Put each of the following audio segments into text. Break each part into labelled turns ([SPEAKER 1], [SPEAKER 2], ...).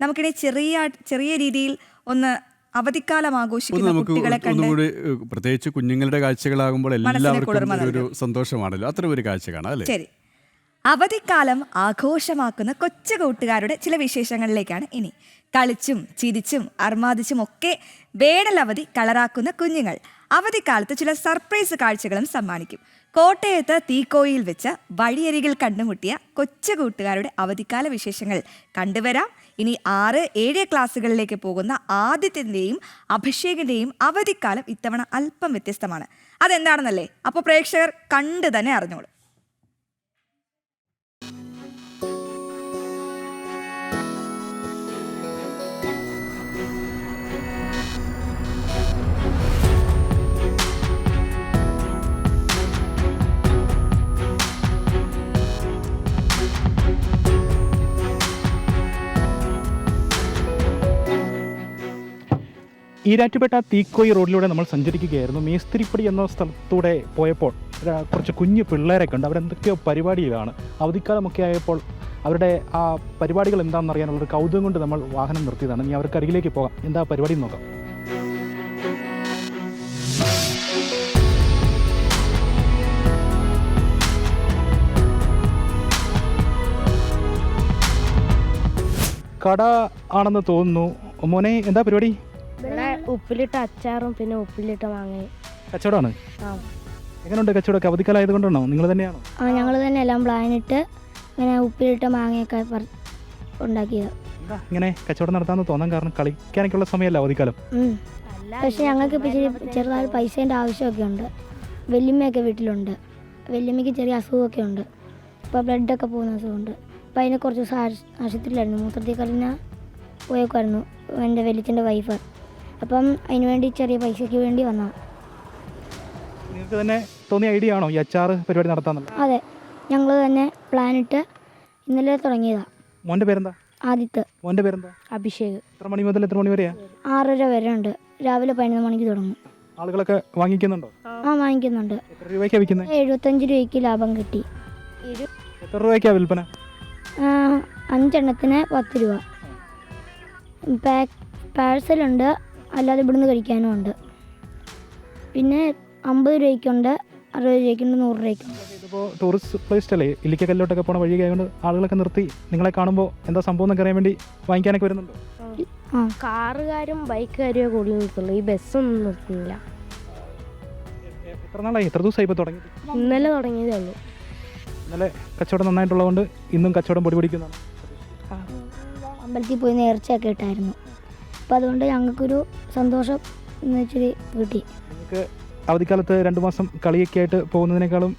[SPEAKER 1] നമുക്കിനി ചെറിയ രീതിയിൽ ഒന്ന് അവധിക്കാലം ആഘോഷിക്കുന്ന കുട്ടികളെ കണ്ട്
[SPEAKER 2] പ്രത്യേകിച്ച് കുഞ്ഞുങ്ങളുടെ കാഴ്ചകളാകുമ്പോൾ എല്ലാവർക്കും ഒരു സന്തോഷമാണല്ലോ. അത്ര ഒരു കാഴ്ച കാണാം അല്ലേ?
[SPEAKER 1] ശരി, അവധിക്കാലം ആഘോഷമാക്കുന്ന കൊച്ചു കൂട്ടുകാരുടെ ചില വിശേഷങ്ങളിലേക്കാണ് ഇനി. കളിച്ചും ചിരിച്ചും അർമാദിച്ചും ഒക്കെ വേനൽ അവധി കളറാക്കുന്ന കുഞ്ഞുങ്ങൾ അവധിക്കാലത്ത് ചില സർപ്രൈസ് കാഴ്ചകളും സമ്മാനിക്കും. കോട്ടയത്ത് തീക്കോയിൽ വെച്ച് വഴിയരികിൽ കണ്ടുമുട്ടിയ കൊച്ചു കൂട്ടുകാരുടെ അവധിക്കാല വിശേഷങ്ങൾ കണ്ടുവരാം. ഇനി 6-7 ക്ലാസ്സുകളിലേക്ക് പോകുന്ന ആദിത്യൻ്റെയും അഭിഷേകിൻ്റെയും അവധിക്കാലം ഇത്തവണ അല്പം വ്യത്യസ്തമാണ്. അതെന്താണെന്നല്ലേ? അപ്പോൾ പ്രേക്ഷകർ കണ്ടു തന്നെ അറിഞ്ഞോളൂ.
[SPEAKER 3] ഈരാറ്റുപേട്ട തീക്കോയി റോഡിലൂടെ നമ്മൾ സഞ്ചരിക്കുകയായിരുന്നു. മേസ്തിരിപ്പടി എന്ന സ്ഥലത്തൂടെ പോയപ്പോൾ കുറച്ച് കുഞ്ഞു പിള്ളേരൊക്കെ ഉണ്ട്. അവരെന്തൊക്കെയോ പരിപാടിയിലാണ്. അവധിക്കാലമൊക്കെ ആയപ്പോൾ അവരുടെ ആ പരിപാടികൾ എന്താണെന്ന് അറിയാനുള്ളൊരു കൗതുകം കൊണ്ട് നമ്മൾ വാഹനം നിർത്തിയതാണ്. ഇനി അവർക്ക് അരികിലേക്ക് പോകാം. എന്താ പരിപാടി നോക്കാം. കട ആണെന്ന് തോന്നുന്നു. മോനെ, എന്താ പരിപാടി?
[SPEAKER 4] ഇവിടെ ഉപ്പിലിട്ട അച്ചാറും പിന്നെ ഉപ്പിലിട്ട മാങ്ങയും.
[SPEAKER 3] കച്ചവടമാണ്. എങ്ങനെയുണ്ട് കച്ചവടമൊക്കെ? അവധിക്കാലം ആയതുകൊണ്ടാണോ? നിങ്ങൾ തന്നെയാണോ?
[SPEAKER 4] ഞങ്ങൾ തന്നെ എല്ലാം പ്ലാനിട്ട് ഇങ്ങനെ ഉപ്പിലിട്ട മാങ്ങയൊക്കെ ഉണ്ടാക്കിയത്.
[SPEAKER 3] ഇങ്ങനെ കച്ചവടം നടത്താമെന്ന് തോന്നാൻ കാരണം കളിക്കാനൊക്കെയുള്ള സമയമല്ല അവധിക്കാലം.
[SPEAKER 4] പക്ഷെ ഞങ്ങൾക്ക് ചെറുതായി പൈസേൻ്റെ ആവശ്യമൊക്കെ ഉണ്ട്. വല്യമ്മയൊക്കെ വീട്ടിലുണ്ട്. വല്യമ്മയ്ക്ക് ചെറിയ അസുഖമൊക്കെ ഉണ്ട്. ഇപ്പോൾ ബ്ലഡൊക്കെ പോകുന്ന അസുഖമുണ്ട്. അപ്പോൾ അതിനെ കുറച്ച് ആശുപത്രിയിലായിരുന്നു. മൂത്രത്തിൽ കളിഞ്ഞ പോയേക്കുമായിരുന്നു എൻ്റെ വലിയച്ഛൻ്റെ വൈഫ്. അപ്പം അതിന് വേണ്ടി ചെറിയ പൈസയ്ക്ക് വേണ്ടി വന്നതാണ്.
[SPEAKER 3] നിങ്ങൾക്ക് തന്നെ തോന്നിയ ഐഡിയ ആണോ ഈ അച്ചാർ പരിപാടി നടത്താന്നുള്ളത്?
[SPEAKER 4] അതെ, ഞങ്ങൾ തന്നെ പ്ലാനിട്ട് ഇന്നലെ തുടങ്ങിയതാണ്.
[SPEAKER 3] മോൻ്റെ പേരെന്താ?
[SPEAKER 4] ആദിത്യ.
[SPEAKER 3] മോൻ്റെ പേരെന്താ?
[SPEAKER 4] അഭിഷേക്.
[SPEAKER 3] എത്ര മണി മുതൽ എത്ര മണി വരെയാ?
[SPEAKER 4] 6:30 വരെ ഉണ്ട്. രാവിലെ 11 മണിക്ക് തുടങ്ങും.
[SPEAKER 3] ആളുകളൊക്കെ വാങ്ങിക്കുന്നുണ്ടോ?
[SPEAKER 4] വാങ്ങിക്കുന്നുണ്ട്.
[SPEAKER 3] എത്ര രൂപയ്ക്കാണ് വിൽക്കുന്നത്?
[SPEAKER 4] 75 രൂപയ്ക്ക് ലാഭം കിട്ടി.
[SPEAKER 3] എത്ര രൂപയ്ക്കാണ് വിൽപ്പന?
[SPEAKER 4] 5 എണ്ണത്തിന് 10 രൂപ. പാഴ്സലുണ്ട്, അല്ലാതെ ഇവിടുന്ന് കഴിക്കാനും ഉണ്ട്. പിന്നെ 50 രൂപയ്ക്കുണ്ട്, 60 രൂപയ്ക്കുണ്ട്, 100 രൂപയ്ക്കുണ്ട്.
[SPEAKER 3] ഇതിപ്പോൾ ടൂറിസ്റ്റ് പ്ലേസ് അല്ലേ? ഇല്ലിക്കല്ലോട്ടൊക്കെ പോണ വഴി ആയതുകൊണ്ട് ആളുകളൊക്കെ നിർത്തി നിങ്ങളെ കാണുമ്പോൾ എന്താ സംഭവം എന്നൊക്കെ അറിയാൻ വേണ്ടി വാങ്ങിക്കാനൊക്കെ വരുന്നുണ്ടോ?
[SPEAKER 4] കാറുകാരും ബൈക്കുകാരും കൂടുതൽ നിർത്തുള്ളൂ. ഈ ബസ്സൊന്നും നിർത്തുന്നില്ല.
[SPEAKER 3] എത്ര നാളായി? എത്ര ദിവസമായി ഇപ്പോൾ തുടങ്ങി?
[SPEAKER 4] ഇന്നലെ തുടങ്ങിയതേ ഉള്ളൂ.
[SPEAKER 3] ഇന്നലെ കച്ചവടം നന്നായിട്ടുള്ളതുകൊണ്ട് ഇന്നും കച്ചവടം പൊടി പിടിക്കുന്നതാണ്.
[SPEAKER 4] അമ്പലത്തിൽ പോയി നേർച്ചയൊക്കെ ഇട്ടായിരുന്നു. അപ്പോൾ അതുകൊണ്ട് ഞങ്ങൾക്കൊരു സന്തോഷം എന്ന് വെച്ചിട്ട് കിട്ടി.
[SPEAKER 3] നിങ്ങൾക്ക് അവധിക്കാലത്ത് 2 മാസം കളിയൊക്കെ ആയിട്ട് പോകുന്നതിനേക്കാളും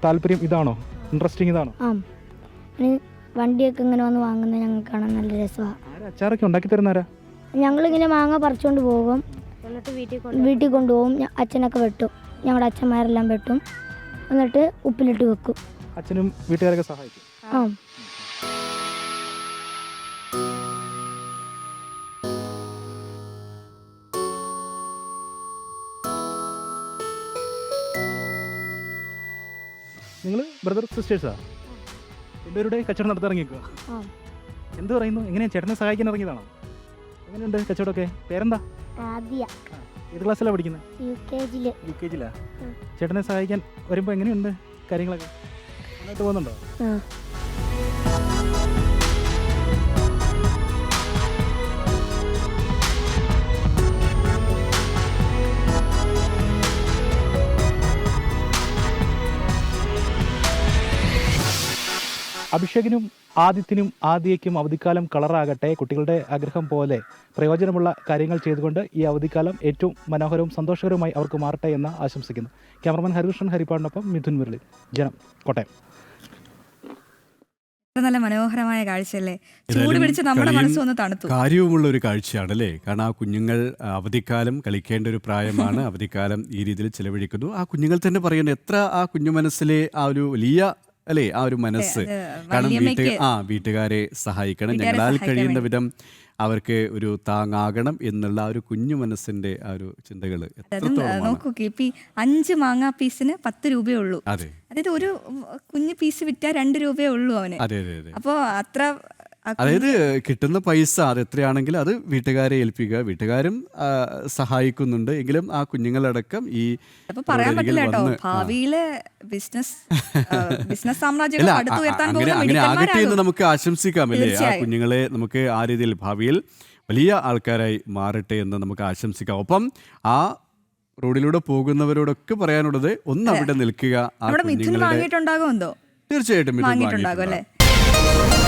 [SPEAKER 3] താല്പര്യം ഇതാണോ? ഇൻട്രസ്റ്റിംഗ് ഇതാണോ?
[SPEAKER 4] വണ്ടിയൊക്കെ ഇങ്ങനെ വന്ന് വാങ്ങുന്നത് ഞങ്ങൾക്ക് കാണാൻ നല്ല രസമാണ്.
[SPEAKER 3] അച്ചാറൊക്കെ ഉണ്ടാക്കി തരുന്നാരാ?
[SPEAKER 4] ഞങ്ങളിങ്ങനെ മാങ്ങ പറിച്ചുകൊണ്ട് പോകും, എന്നിട്ട് വീട്ടിൽ കൊണ്ടുപോകും. അച്ഛനൊക്കെ വെട്ടും, ഞങ്ങളുടെ അച്ഛന്മാരെല്ലാം വെട്ടും, എന്നിട്ട് ഉപ്പിലിട്ട് വെക്കും.
[SPEAKER 3] അച്ഛനും വീട്ടുകാരൊക്കെ സഹായിക്കും. നിങ്ങൾ ബ്രദർ സിസ്റ്റേഴ്സാ? രണ്ടുപേരുടെ കച്ചവടം നടത്തി ഇറങ്ങിക്കുക. എന്ത് പറയുന്നു? എങ്ങനെയാണ് ചേട്ടനെ സഹായിക്കാൻ ഇറങ്ങിയതാണോ? എങ്ങനെയുണ്ട് കച്ചവടമൊക്കെ? പേരെന്താ? ഏത് ക്ലാസ്സിലാണ് പഠിക്കുന്നത്? യുകെജിലാ. ചേട്ടനെ സഹായിക്കാൻ വരുമ്പോൾ എങ്ങനെയുണ്ട് കാര്യങ്ങളൊക്കെ? നന്നായിട്ട് പോകുന്നുണ്ടോ? അഭിഷേകിനും ആദിത്യനും ആദിയയ്ക്കും അവധിക്കാലം കളറാകട്ടെ. കുട്ടികളുടെ ആഗ്രഹം പോലെ പ്രയോജനമുള്ള കാര്യങ്ങൾ ചെയ്തുകൊണ്ട് ഈ അവധിക്കാലം ഏറ്റവും മനോഹരവും സന്തോഷകരവുമായി അവർക്ക് മാറട്ടെ എന്ന് ആശംസിക്കുന്നു. ക്യാമറമാൻ ഹരികൃഷ്ണൻ ഹരിപ്പാടിനൊപ്പം മിഥുൻ മുരളി, ജനം, കോട്ടയം.
[SPEAKER 1] നല്ല മനോഹരമായ കാഴ്ചയല്ലേ? ചൂട് പിടിച്ച് നമ്മുടെ മനസ്സൊന്ന് തണുത്തു.
[SPEAKER 2] കാര്യവുമുള്ള ഒരു കാഴ്ചയാണല്ലേ? കാരണം ആ കുഞ്ഞുങ്ങൾ അവധിക്കാലം കളിക്കേണ്ട ഒരു പ്രായമാണ്. അവധിക്കാലം ഈ രീതിയിൽ ചിലവഴിക്കുന്നു. ആ കുഞ്ഞുങ്ങൾ തന്നെ പറയുന്നു എത്ര ആ കുഞ്ഞു മനസ്സിലെ ആ ഒരു വലിയ അല്ലേ ആ ഒരു മനസ്സ്. കാരണം വീട്ടുകാരെ സഹായിക്കണം, ഞങ്ങളാൽ കഴിയുന്ന വിധം അവർക്ക് ഒരു താങ്ങാകണം എന്നുള്ള ആ ഒരു കുഞ്ഞു മനസ്സിന്റെ ആ ഒരു ചിന്തകൾ
[SPEAKER 1] നോക്കൂ. 5 മാങ്ങാ പീസിന് 10 രൂപയേ ഉള്ളൂ.
[SPEAKER 2] അതെ,
[SPEAKER 1] അതായത് ഒരു കുഞ്ഞു പീസ് വിറ്റാൽ 2 രൂപയേ ഉള്ളൂ അവന്.
[SPEAKER 2] അതെ അതെ അതെ.
[SPEAKER 1] അപ്പോൾ അത്ര
[SPEAKER 2] അതായത് കിട്ടുന്ന പൈസ അത് എത്രയാണെങ്കിലും അത് വീട്ടുകാരെ ഏൽപ്പിക്കുക, വീട്ടുകാരും സഹായിക്കുന്നുണ്ട് എങ്കിലും ആ കുഞ്ഞുങ്ങളടക്കം ഈ
[SPEAKER 1] അപ്പൊ പറയാൻ പറ്റില്ല കേട്ടോ, ഭാവിയിലെ ബിസിനസ് സാമ്രാജ്യം അടുത്തുയർത്താൻ പോകുന്ന
[SPEAKER 2] അങ്ങനെ ആകട്ടെ എന്ന്
[SPEAKER 1] മിടുക്കന്മാരാകും.
[SPEAKER 2] നമുക്ക് ആശംസിക്കാമല്ലേ. ആ
[SPEAKER 1] തീർച്ചയായും.
[SPEAKER 2] കുഞ്ഞുങ്ങളെ നമുക്ക് ആ രീതിയിൽ ഭാവിയിൽ വലിയ ആൾക്കാരായി മാറട്ടെ എന്ന് നമുക്ക് ആശംസിക്കാം. ഒപ്പം ആ റോഡിലൂടെ പോകുന്നവരോടൊക്കെ പറയാനുള്ളത് ഒന്ന് അവിടെ നിൽക്കുക. ആ
[SPEAKER 1] നമ്മുടെ മിഥുൻ
[SPEAKER 2] കുഞ്ഞുങ്ങളുടെ
[SPEAKER 1] വാങ്ങിയിട്ടുണ്ടാകും എന്തോ,
[SPEAKER 2] തീർച്ചയായിട്ടും ഇത്
[SPEAKER 1] വാങ്ങിയിട്ടുണ്ടാകും
[SPEAKER 2] വാങ്ങിയിട്ടുണ്ടാകും.
[SPEAKER 1] അല്ലേ?